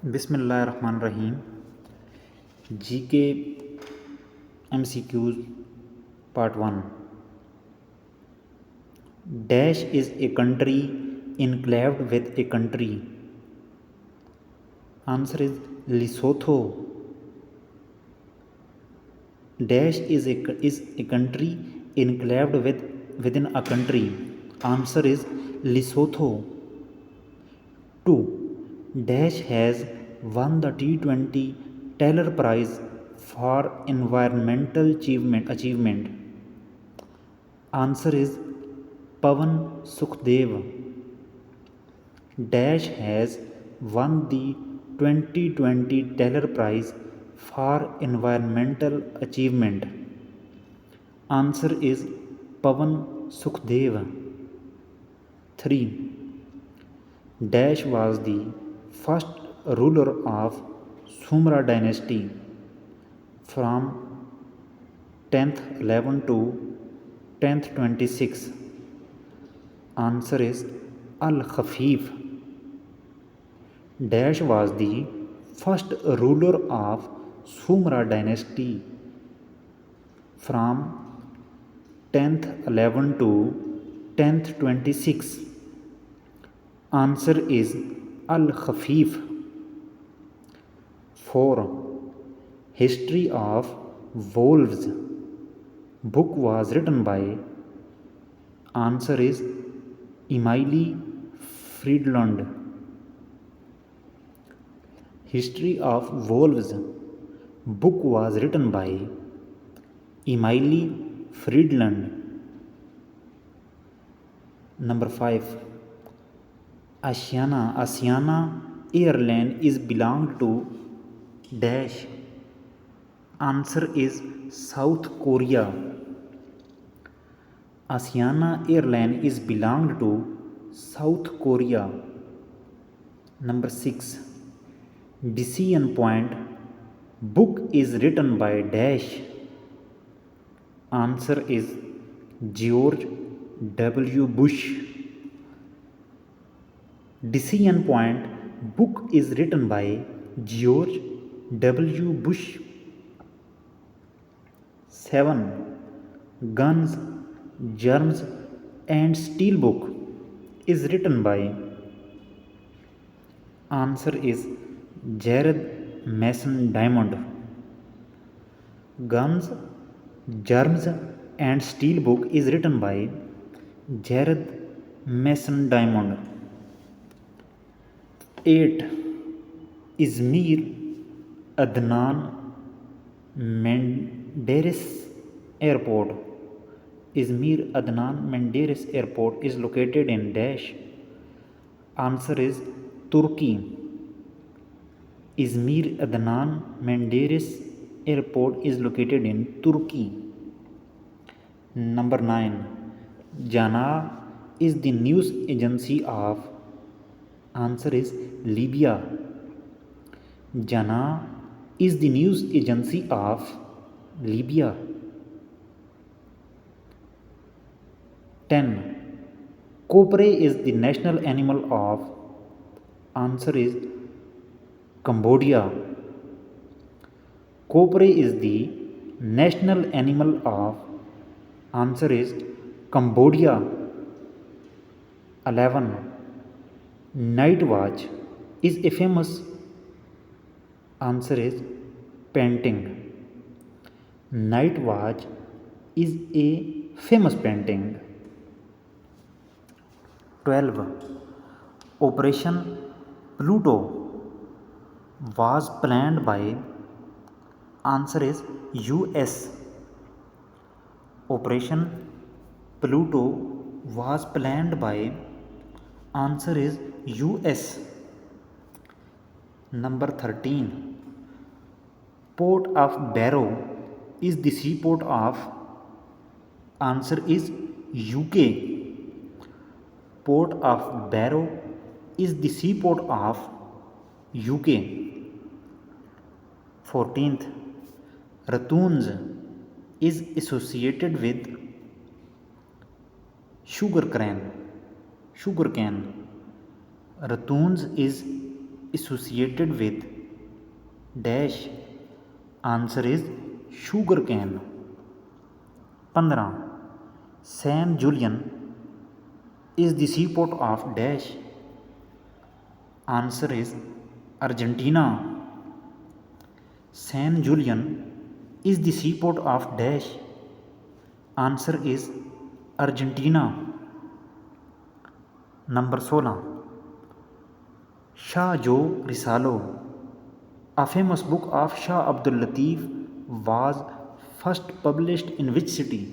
बिस्मिल्लाहिर्रहमानिर्रहीम। GK MCQs Part 1। Dash is a country enclaved with a country. Answer is Lesotho. Dash is a country enclaved within a country. Answer is Lesotho. 2. Dash has won the T20 Taylor Prize for environmental achievement. Answer is Pawan Sukhdev. Dash has won the 2020 Taylor Prize for environmental achievement. Answer is Pawan Sukhdev. 3. Dash was the first ruler of Sumra dynasty from 10th 11 to 10th 26. Answer is Al-Khafif. Dash was the first ruler of Sumra dynasty from 10th 11 to 10th 26. Answer is Al-Khafif. 4. History of Wolves book was written by. Answer is Emily Friedland. History of Wolves book was written by Emily Friedland. Number 5. Asiana airline is belonged to Dash. Answer is South Korea. Asiana airline is belonged to South Korea. Number 6. Decision Point book is written by Dash. Answer is George W. Bush. Decision Point book is written by George W. Bush. 7. Guns, Germs and Steel book is written by. Answer is Jared Mason Diamond. Guns, Germs and Steel book is written by Jared Mason Diamond. 8. Izmir Adnan Menderes Airport. Izmir Adnan Menderes Airport is located in Dash. Answer is Turkey. Izmir Adnan Menderes Airport is located in Turkey. Number 9. Jana is the news agency of. Answer is Libya. Jana is the news agency of Libya. 10. Copra is the national animal of. Answer is Cambodia. Copra is the national animal of. Answer is Cambodia. 11. Night watch is a famous. Answer is painting. Night watch is a famous painting. 12. Operation Pluto was planned by. Answer is US. Operation Pluto was planned by. Answer is US. Number 13. Port of Barrow is the seaport of. Answer is UK. Port of Barrow is the seaport of UK. 14th. Ratoons is associated with. Sugarcane. Ratoons is associated with dash. Answer is sugar cane. 15. San Julian is the seaport of dash. Answer is Argentina. San Julian is the seaport of dash. Answer is Argentina. Number 16. Shah Jo Risalo, a famous book of Shah Abdul Latif, was first published in which city?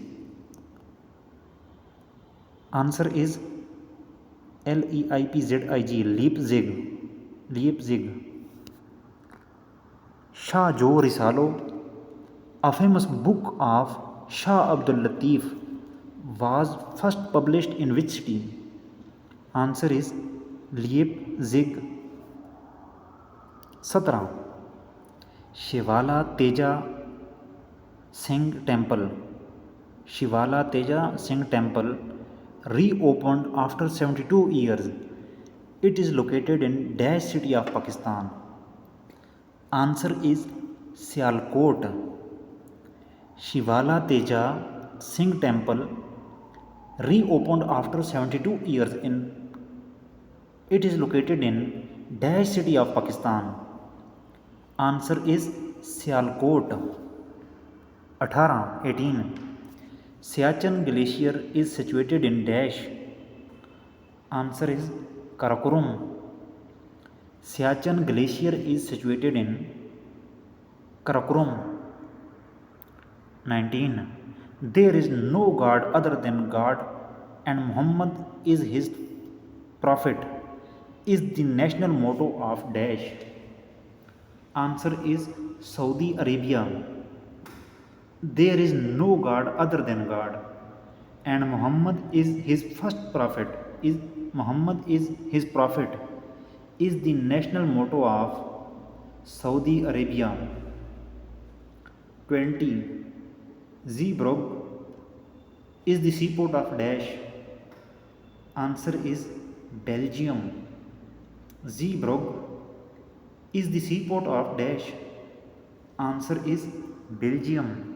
Answer is Leipzig. Leipzig. Shah Jo Risalo, a famous book of Shah Abdul Latif, was first published in which city? Answer is Leipzig. 17. Shivala Teja Singh Temple. Shivala Teja Singh Temple reopened after 72 years. It is located in dash city of Pakistan. Answer is Sialkot. Shivala Teja Singh Temple reopened after 72 years. It is located in dash city of Pakistan. Answer is Sialkot. 18. Siachen Glacier is situated in dash. Answer is Karakoram. Siachen Glacier is situated in Karakoram. 19. There is no God other than God and Muhammad is his prophet is the national motto of dash. Answer is Saudi Arabia. There is no God other than God and Muhammad is his first prophet Muhammad is his prophet is the national motto of Saudi Arabia. 20. Zeebrugge is the seaport of dash. Answer is Belgium. Zeebrugge is the seaport of dash. Answer is Belgium.